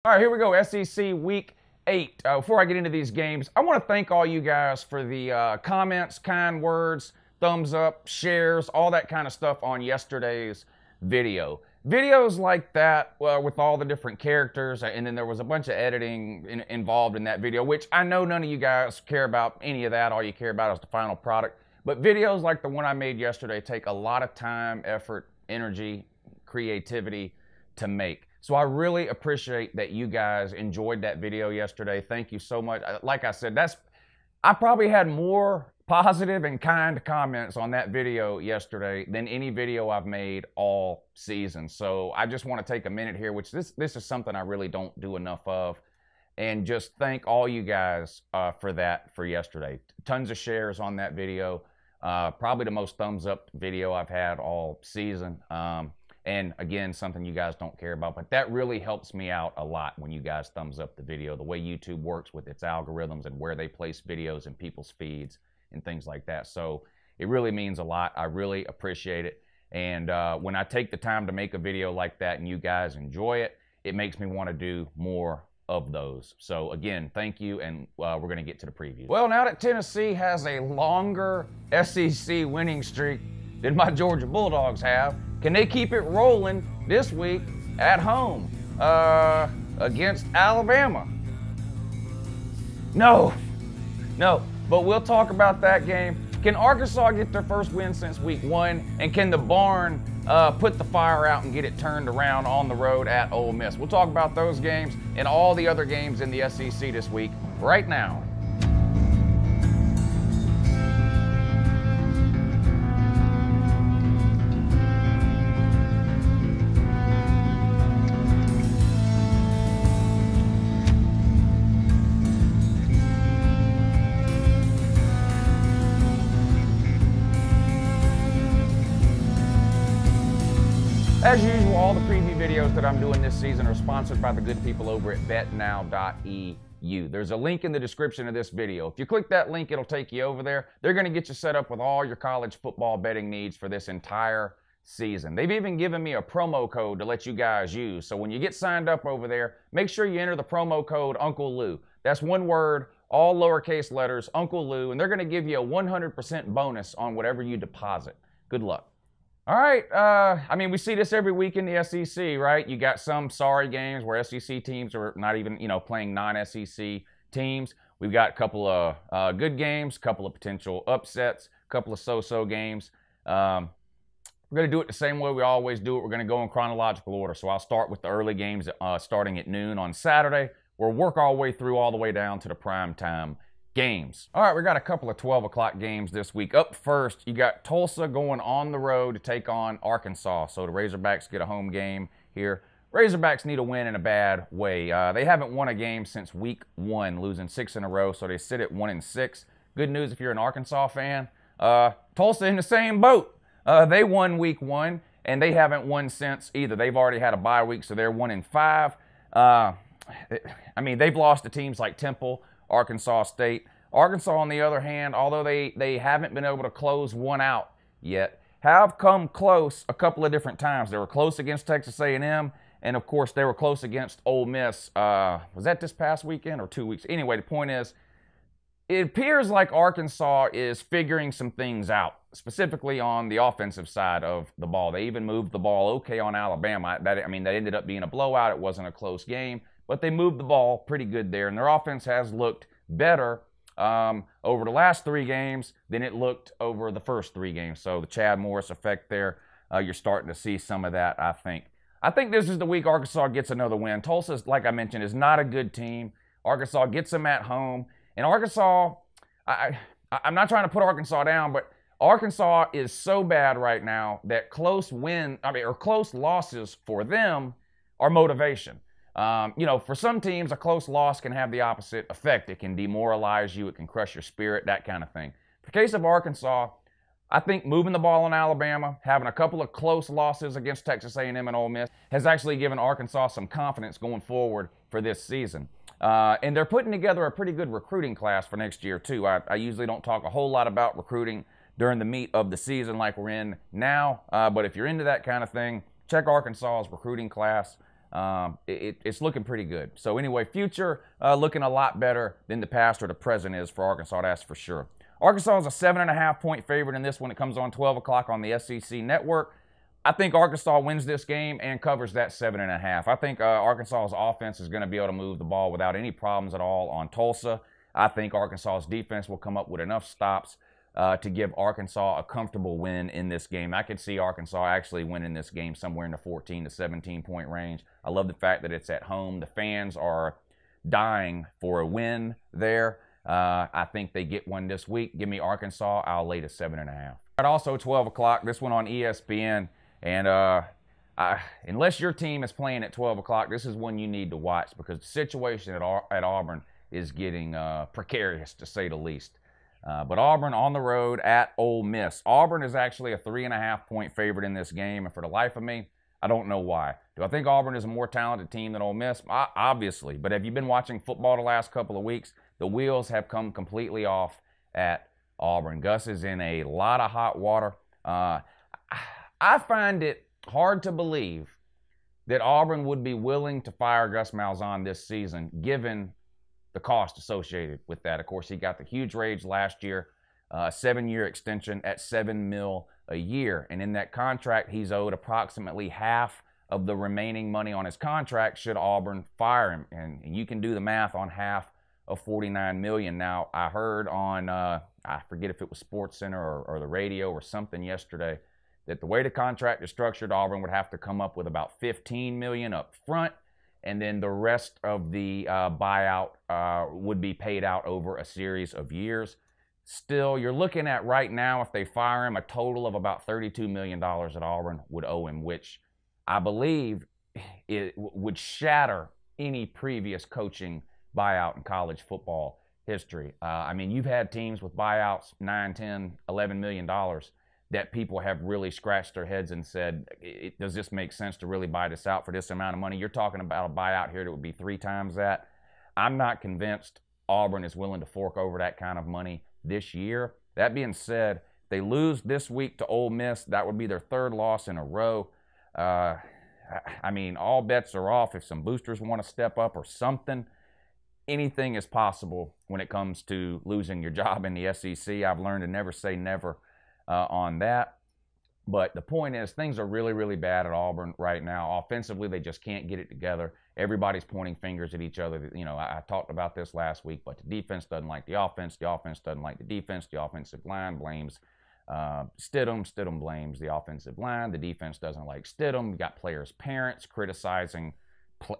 All right, here we go. SEC Week 8. Before I get into these games, I want to thank all you guys for the comments, kind words, thumbs up, shares, all that kind of stuff on yesterday's video. Videos like that with all the different characters, and then there was a bunch of editing involved in that video, which I know none of you guys care about any of that. All you care about is the final product. But videos like the one I made yesterday take a lot of time, effort, energy, creativity to make. So I really appreciate that you guys enjoyed that video yesterday. Thank you so much. Like I said, I probably had more positive and kind comments on that video yesterday than any video I've made all season. So I just want to take a minute here, which this is something I really don't do enough of, and just thank all you guys for yesterday. Tons of shares on that video. Probably the most thumbs up video I've had all season. And again, something you guys don't care about, but that really helps me out a lot when you guys thumbs up the video, the way YouTube works with its algorithms and where they place videos in people's feeds and things like that. So it really means a lot. I really appreciate it. And when I take the time to make a video like that and you guys enjoy it, it makes me want to do more of those. So again, thank you, and we're going to get to the preview. Well, now that Tennessee has a longer SEC winning streak than my Georgia Bulldogs have, can they keep it rolling this week at home against Alabama? No, but we'll talk about that game. Can Arkansas get their first win since week 1? And can the barn put the fire out and get it turned around on the road at Ole Miss? We'll talk about those games and all the other games in the SEC this week right now. As usual, all the preview videos that I'm doing this season are sponsored by the good people over at betnow.eu. There's a link in the description of this video. If you click that link, it'll take you over there. They're going to get you set up with all your college football betting needs for this entire season. They've even given me a promo code to let you guys use. So when you get signed up over there, make sure you enter the promo code Uncle Lou. That's one word, all lowercase letters, Uncle Lou, and they're going to give you a 100% bonus on whatever you deposit. Good luck. All right, I mean, we see this every week in the SEC, right? You got some sorry games where SEC teams are not even, playing non-SEC teams. We've got a couple of good games, a couple of potential upsets, a couple of so-so games. We're going to do it the same way we always do it. We're going to go in chronological order. So I'll start with the early games starting at noon on Saturday. We'll work our way through all the way down to the primetime games. All right, we got a couple of 12 o'clock games this week. Up first, you got Tulsa going on the road to take on Arkansas. So the Razorbacks get a home game here. Razorbacks need a win in a bad way. They haven't won a game since week 1, losing 6 in a row, so they sit at 1-6. Good news if you're an Arkansas fan. Tulsa in the same boat. They won week 1, and they haven't won since either. They've already had a bye week, so they're 1-5. I mean, they've lost to teams like Temple, Arkansas State. Arkansas, on the other hand, although they haven't been able to close one out yet, have come close a couple of different times. They were close against Texas A&M, and of course they were close against Ole Miss. Was that this past weekend or 2 weeks? Anyway, the point is, it appears like Arkansas is figuring some things out, specifically on the offensive side of the ball. They even moved the ball okay on Alabama. That ended up being a blowout. It wasn't a close game, but they moved the ball pretty good there, and their offense has looked better over the last 3 games than it looked over the first 3 games. So the Chad Morris effect there, you're starting to see some of that, I think. I think this is the week Arkansas gets another win. Tulsa, like I mentioned, is not a good team. Arkansas gets them at home. And Arkansas, I'm not trying to put Arkansas down, but Arkansas is so bad right now that close losses for them are motivation. For some teams, a close loss can have the opposite effect. It can demoralize you. It can crush your spirit, that kind of thing. In the case of Arkansas, I think moving the ball on Alabama, having a couple of close losses against Texas A&M and Ole Miss has actually given Arkansas some confidence going forward for this season. And they're putting together a pretty good recruiting class for next year, too. I usually don't talk a whole lot about recruiting during the meat of the season like we're in now. But if you're into that kind of thing, check Arkansas's recruiting class. It's looking pretty good. So anyway, future looking a lot better than the past or the present is for Arkansas, that's for sure. Arkansas is a 7.5-point favorite in this one. It comes on 12 o'clock on the SEC Network. I think Arkansas wins this game and covers that 7.5. I think Arkansas's offense is going to be able to move the ball without any problems at all on Tulsa. I think Arkansas's defense will come up with enough stops to give Arkansas a comfortable win in this game. I could see Arkansas actually winning this game somewhere in the 14 to 17-point range. I love the fact that it's at home. The fans are dying for a win there. I think they get one this week. Give me Arkansas. I'll lay to 7.5. Also 12 o'clock, this one on ESPN. And unless your team is playing at 12 o'clock, this is one you need to watch because the situation at Auburn is getting precarious, to say the least. But Auburn on the road at Ole Miss. Auburn is actually a 3.5-point favorite in this game, and for the life of me, I don't know why. Do I think Auburn is a more talented team than Ole Miss? Obviously. But have you been watching football the last couple of weeks? The wheels have come completely off at Auburn. Gus is in a lot of hot water. I find it hard to believe that Auburn would be willing to fire Gus Malzahn this season, given the cost associated with that. Of course, he got the huge raise last year, a 7-year extension at $7 million a year. And in that contract, he's owed approximately half of the remaining money on his contract should Auburn fire him. And you can do the math on half of $49 million. Now, I heard on, I forget if it was SportsCenter or the radio or something yesterday, that the way the contract is structured, Auburn would have to come up with about $15 million up front, and then the rest of the buyout would be paid out over a series of years. Still, you're looking at right now, if they fire him, a total of about $32 million that Auburn would owe him, which I believe it would shatter any previous coaching buyout in college football history. I mean, you've had teams with buyouts, $9, $10, $11 million that people have really scratched their heads and said, does this make sense to really buy this out for this amount of money? You're talking about a buyout here that would be 3 times that. I'm not convinced Auburn is willing to fork over that kind of money this year. That being said, they lose this week to Ole Miss. That would be their 3rd loss in a row. I mean, all bets are off. If some boosters want to step up or something, anything is possible when it comes to losing your job in the SEC. I've learned to never say never on that. But the point is, things are really, really bad at Auburn right now. Offensively, they just can't get it together. Everybody's pointing fingers at each other. You know, I talked about this last week, but the defense doesn't like the offense. The offense doesn't like the defense. The offensive line blames Stidham. Stidham blames the offensive line. The defense doesn't like Stidham. You got players' parents criticizing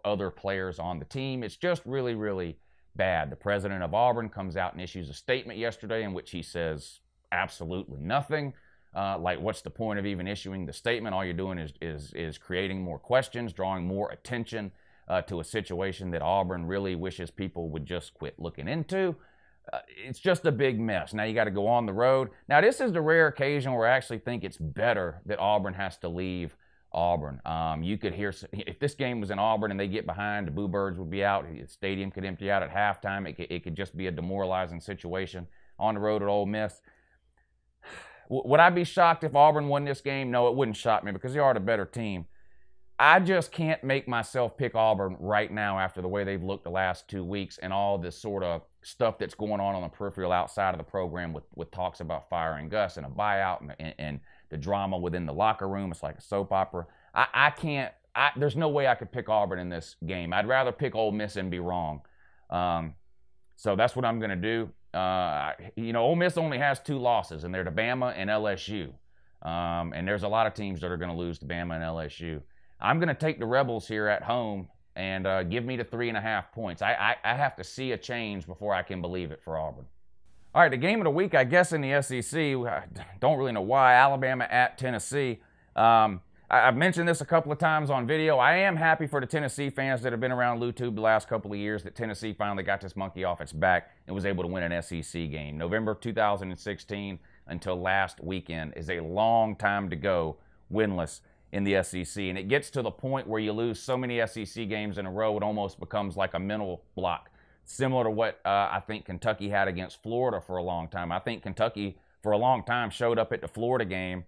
other players on the team. It's just really, really bad. The president of Auburn comes out and issues a statement yesterday in which he says absolutely nothing. Like, what's the point of even issuing the statement? All you're doing is creating more questions, drawing more attention to a situation that Auburn really wishes people would just quit looking into. It's just a big mess. Now you got to go on the road. Now, this is the rare occasion where I actually think it's better that Auburn has to leave Auburn. You could hear, if this game was in Auburn and they get behind, the Boo Birds would be out. The stadium could empty out at halftime. It could just be a demoralizing situation on the road at Ole Miss. Would I be shocked if Auburn won this game? No, it wouldn't shock me because they are the better team. I just can't make myself pick Auburn right now after the way they've looked the last 2 weeks and all this sort of stuff that's going on the peripheral outside of the program with talks about firing Gus and a buyout and the drama within the locker room. It's like a soap opera. I can't. There's no way I could pick Auburn in this game. I'd rather pick Ole Miss and be wrong. So that's what I'm going to do. You know, Ole Miss only has 2 losses, and they're to Bama and LSU. And there's a lot of teams that are going to lose to Bama and LSU. I'm going to take the Rebels here at home and give me the 3.5 points. I have to see a change before I can believe it for Auburn. All right, the game of the week, I guess, in the SEC, I don't really know why, Alabama at Tennessee. I've mentioned this a couple of times on video. I am happy for the Tennessee fans that have been around LouTube the last couple of years that Tennessee finally got this monkey off its back and was able to win an SEC game. November 2016 until last weekend is a long time to go winless in the SEC. And it gets to the point where you lose so many SEC games in a row, it almost becomes like a mental block, similar to what I think Kentucky had against Florida for a long time. I think Kentucky for a long time showed up at the Florida game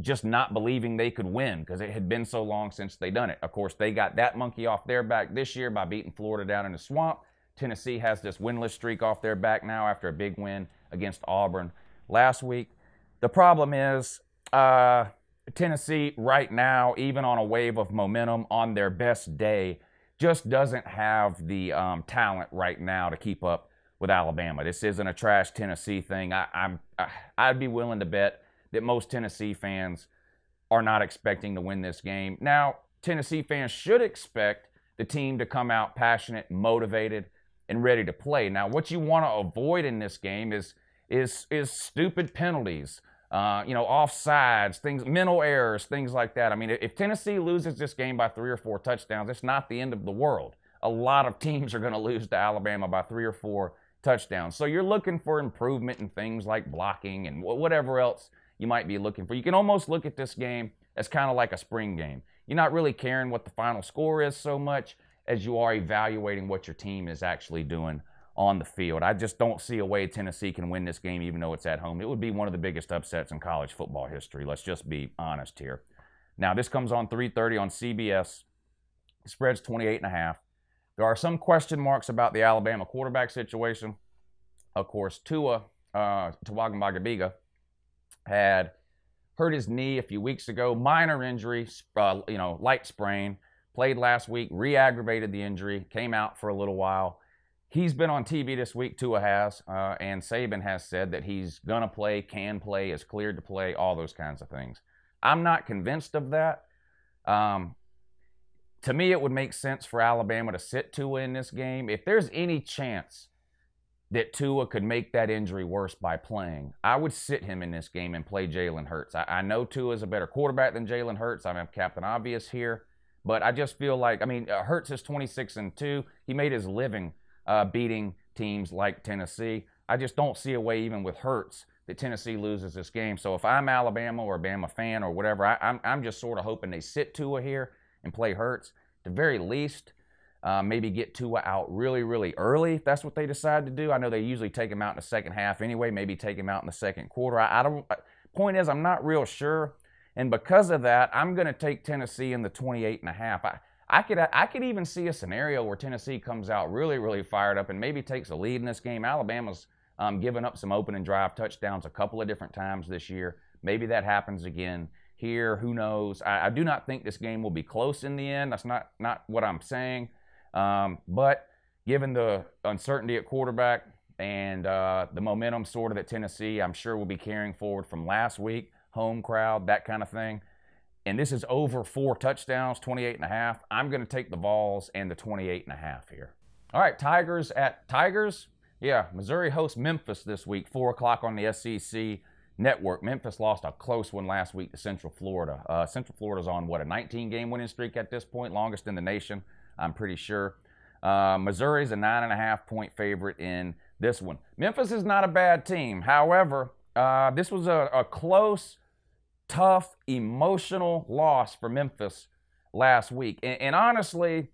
just not believing they could win because it had been so long since they done it. Of course, they got that monkey off their back this year by beating Florida down in the swamp. Tennessee has this winless streak off their back now after a big win against Auburn last week. The problem is Tennessee right now, even on a wave of momentum on their best day, just doesn't have the talent right now to keep up with Alabama. This isn't a trash Tennessee thing. I'd be willing to bet that most Tennessee fans are not expecting to win this game. Now, Tennessee fans should expect the team to come out passionate, motivated, and ready to play. Now, what you want to avoid in this game is stupid penalties, offsides, things, mental errors, things like that. I mean, if Tennessee loses this game by 3 or 4 touchdowns, it's not the end of the world. A lot of teams are going to lose to Alabama by 3 or 4 touchdowns. So you're looking for improvement in things like blocking and whatever else you might be looking for. You can almost look at this game as kind of like a spring game. You're not really caring what the final score is so much as you are evaluating what your team is actually doing on the field. I just don't see a way Tennessee can win this game even though it's at home. It would be one of the biggest upsets in college football history. Let's just be honest here. Now, this comes on 3:30 on CBS. The spread's 28.5. There are some question marks about the Alabama quarterback situation. Of course, Tua Tagovailoa had hurt his knee a few weeks ago, minor injury, light sprain, played last week, re-aggravated the injury, came out for a little while. He's been on TV this week, Tua has, and Saban has said that he's going to play, can play, is cleared to play, all those kinds of things. I'm not convinced of that. To me, it would make sense for Alabama to sit Tua in this game. If there's any chance that Tua could make that injury worse by playing, I would sit him in this game and play Jalen Hurts. I know Tua is a better quarterback than Jalen Hurts. I'm Captain Obvious here. But I just feel like, Hurts is 26-2. He made his living beating teams like Tennessee. I just don't see a way, even with Hurts, that Tennessee loses this game. So if I'm Alabama or a Bama fan or whatever, I'm just sort of hoping they sit Tua here and play Hurts. At the very least, maybe get Tua out really, really early if that's what they decide to do. I know they usually take him out in the second half anyway. Maybe take him out in the second quarter. Point is, I'm not real sure. And because of that, I'm going to take Tennessee in the 28.5. I could even see a scenario where Tennessee comes out really, really fired up and maybe takes a lead in this game. Alabama's given up some opening drive touchdowns a couple of different times this year. Maybe that happens again here. Who knows? I do not think this game will be close in the end. That's not what I'm saying. But given the uncertainty at quarterback and the momentum sort of that Tennessee, I'm sure, will be carrying forward from last week, home crowd, that kind of thing. And this is over 4 touchdowns, 28.5. I'm going to take the Vols and the 28.5 here. All right, Tigers at Tigers. Yeah, Missouri hosts Memphis this week, 4 o'clock on the SEC network. Memphis lost a close one last week to Central Florida. Central Florida's on, a 19-game winning streak at this point, longest in the nation, I'm pretty sure. Missouri's a 9.5-point favorite in this one. Memphis is not a bad team. However, this was a close, tough, emotional loss for Memphis last week. And honestly,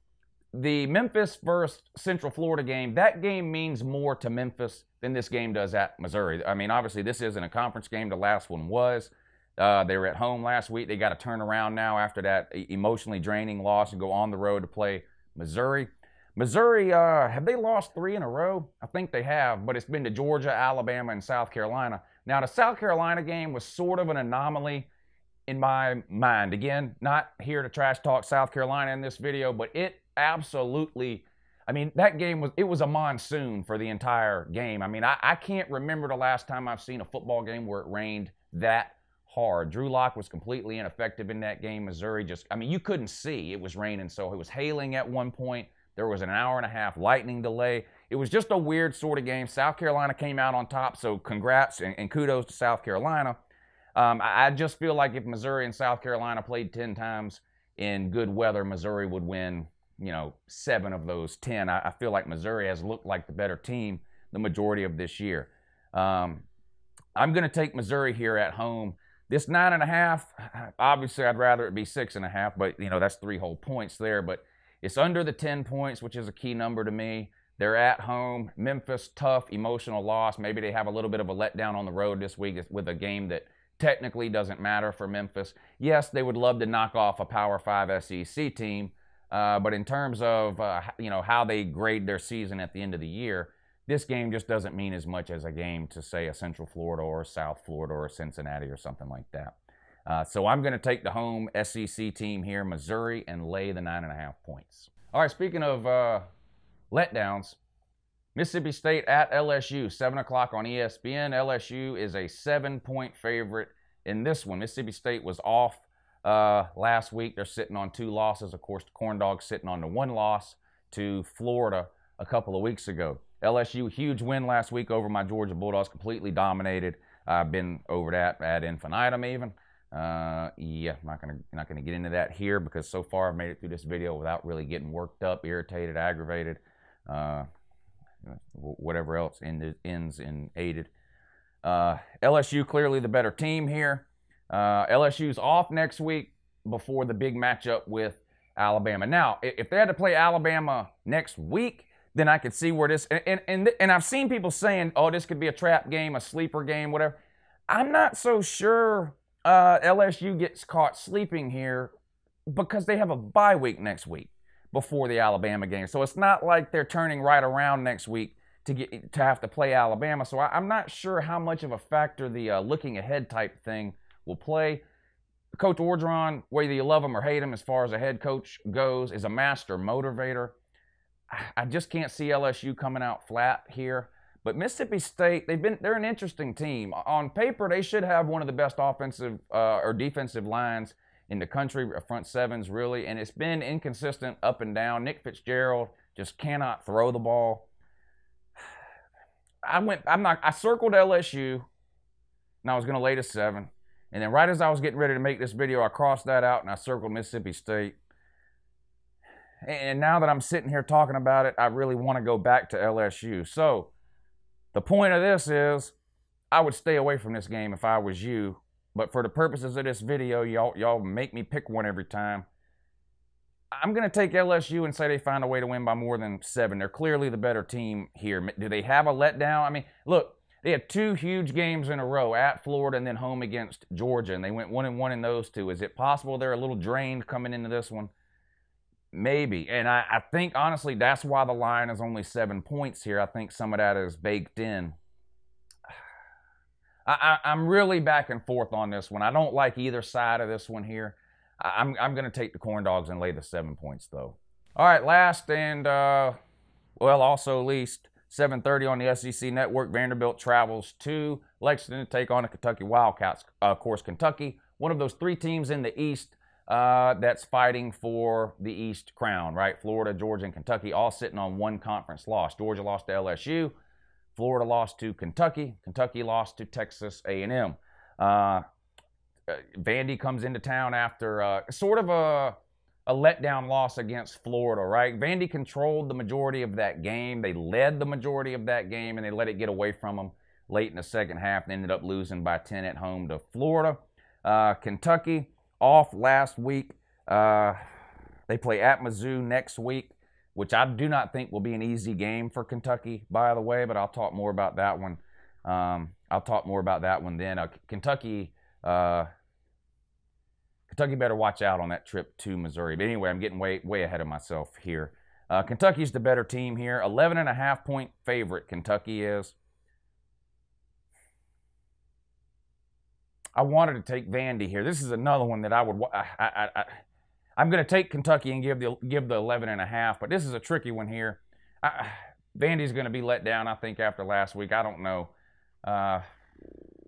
the Memphis versus Central Florida game, that game means more to Memphis than this game does at Missouri. Obviously, this isn't a conference game. The last one was. They were at home last week. They got to turn around now after that emotionally draining loss and go on the road to play Missouri. Missouri, have they lost 3 in a row? I think they have, but it's been to Georgia, Alabama, and South Carolina. Now, the South Carolina game was sort of an anomaly in my mind. Again, not here to trash talk South Carolina in this video, but it absolutely, that game was a monsoon for the entire game. I can't remember the last time I've seen a football game where it rained that hard. Drew Lock was completely ineffective in that game. Missouri you couldn't see. It was raining, so it was hailing at one point. There was an hour-and-a-half lightning delay. It was just a weird sort of game. South Carolina came out on top, so congrats and kudos to South Carolina. I just feel like if Missouri and South Carolina played 10 times in good weather, Missouri would win, 7 of those 10. I feel like Missouri has looked like the better team the majority of this year. I'm going to take Missouri here at home. This 9.5, obviously I'd rather it be 6.5, but, that's 3 whole points there. But it's under the 10 points, which is a key number to me. They're at home. Memphis, tough, emotional loss. Maybe they have a little bit of a letdown on the road this week with a game that technically doesn't matter for Memphis. Yes, they would love to knock off a Power 5 SEC team, but in terms of how they grade their season at the end of the year, this game just doesn't mean as much as a game to, say, a Central Florida or South Florida or Cincinnati or something like that. So I'm going to take the home SEC team here, Missouri, and lay the 9.5 points. All right, speaking of letdowns, Mississippi State at LSU, 7 o'clock on ESPN. LSU is a 7-point favorite in this one. Mississippi State was off last week. They're sitting on 2 losses. Of course, the Corn Dogs sitting on the 1 loss to Florida a couple of weeks ago. LSU, huge win last week over my Georgia Bulldogs, completely dominated. I've been over that ad infinitum even. Yeah, I'm not gonna get into that here because so far I've made it through this video without really getting worked up, irritated, aggravated, whatever else ends in aided. LSU clearly the better team here. LSU's off next week before the big matchup with Alabama. Now, if they had to play Alabama next week, then I could see where this, and I've seen people saying, oh, this could be a trap game, a sleeper game, whatever. I'm not so sure LSU gets caught sleeping here because they have a bye week next week before the Alabama game. So it's not like they're turning right around next week to have to play Alabama. So I'm not sure how much of a factor the looking ahead type thing will play. Coach Orgeron, whether you love him or hate him as far as a head coach goes, is a master motivator. I just can't see LSU coming out flat here. But Mississippi State, they're an interesting team. On paper, they should have one of the best offensive or defensive lines in the country, front sevens really, and it's been inconsistent up and down. Nick Fitzgerald just cannot throw the ball. I circled LSU, and I was going to lay the 7. And then right as I was getting ready to make this video, I crossed that out and I circled Mississippi State. And now that I'm sitting here talking about it, I really want to go back to LSU. So the point of this is I would stay away from this game if I was you. But for the purposes of this video, y'all make me pick one every time. I'm going to take LSU and say they find a way to win by more than 7. They're clearly the better team here. Do they have a letdown? I mean, look, they had 2 huge games in a row, at Florida and then home against Georgia, and they went 1-1 in those 2. Is it possible they're a little drained coming into this one? Maybe. And I think, honestly, that's why the line is only 7 points here. I think some of that is baked in. I'm really back and forth on this one. I don't like either side of this one here. I'm going to take the Corn Dogs and lay the 7 points, though. All right, last and, also least, 7:30 on the SEC Network. Vanderbilt travels to Lexington to take on the Kentucky Wildcats. Of course, Kentucky, one of those 3 teams in the East that's fighting for the East crown, right? Florida, Georgia, and Kentucky all sitting on 1 conference loss. Georgia lost to LSU. Florida lost to Kentucky. Kentucky lost to Texas A&M. Vandy comes into town after sort of a letdown loss against Florida, right? Vandy controlled the majority of that game. They led the majority of that game, and they let it get away from them late in the second half and ended up losing by 10 at home to Florida. Kentucky off last week. They play at Mizzou next week, which I do not think will be an easy game for Kentucky, by the way, but I'll talk more about that one. Then. Kentucky better watch out on that trip to Missouri. But anyway, I'm getting way ahead of myself here. Kentucky's the better team here. 11.5 point favorite Kentucky is. I wanted to take Vandy here. This is another one that I would. I'm going to take Kentucky and give the 11.5, but this is a tricky one here. Vandy's going to be let down, I think, after last week. I don't know.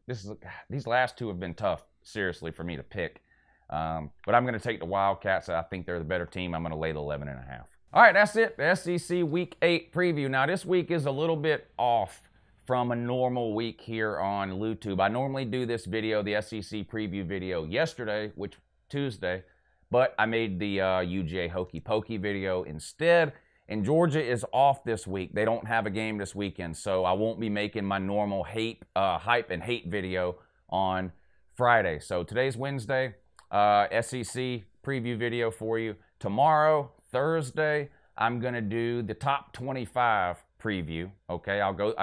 These last 2 have been tough, seriously, for me to pick. But I'm going to take the Wildcats. I think they're the better team. I'm going to lay the 11.5. All right, that's it. The SEC Week 8 preview. Now, this week is a little bit off from a normal week here on YouTube. I normally do this video, the SEC preview video, yesterday, which Tuesday, but I made the UJ Hokey Pokey video instead. And Georgia is off this week. They don't have a game this weekend, so I won't be making my normal hype and hate video on Friday. So today's Wednesday, SEC preview video for you. Tomorrow, Thursday, I'm going to do the top 25 preview. Okay,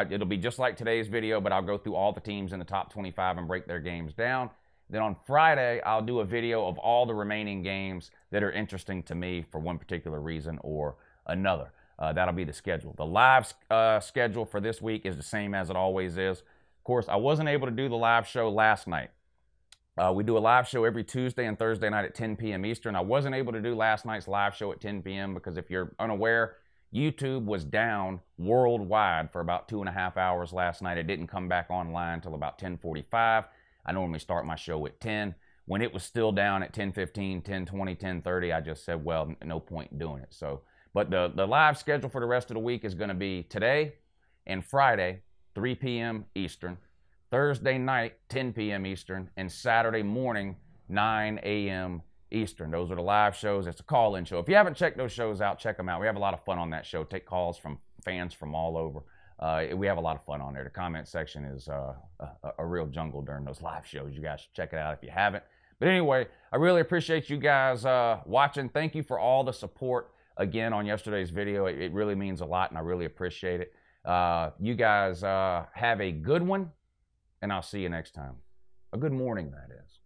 it'll be just like today's video, but I'll go through all the teams in the top 25 and break their games down. Then on Friday, I'll do a video of all the remaining games that are interesting to me for one particular reason or another. That'll be the schedule. The live schedule for this week is the same as it always is. Of course, I wasn't able to do the live show last night. We do a live show every Tuesday and Thursday night at 10 p.m. Eastern. I wasn't able to do last night's live show at 10 p.m. because if you're unaware, YouTube was down worldwide for about 2.5 hours last night. It didn't come back online until about 10:45. I normally start my show at 10. When it was still down at 10:15, 10:20, 10:30, I just said, well, no point in doing it. But the live schedule for the rest of the week is going to be today and Friday, 3 p.m. Eastern, Thursday night, 10 p.m. Eastern, and Saturday morning, 9 a.m. Eastern. Those are the live shows. It's a call-in show. If you haven't checked those shows out, check them out. We have a lot of fun on that show. Take calls from fans from all over. We have a lot of fun on there. The comment section is a real jungle during those live shows. You guys should check it out if you haven't. But anyway, I really appreciate you guys watching. Thank you for all the support again on yesterday's video. It really means a lot, and I really appreciate it. You guys have a good one, and I'll see you next time. A good morning, that is.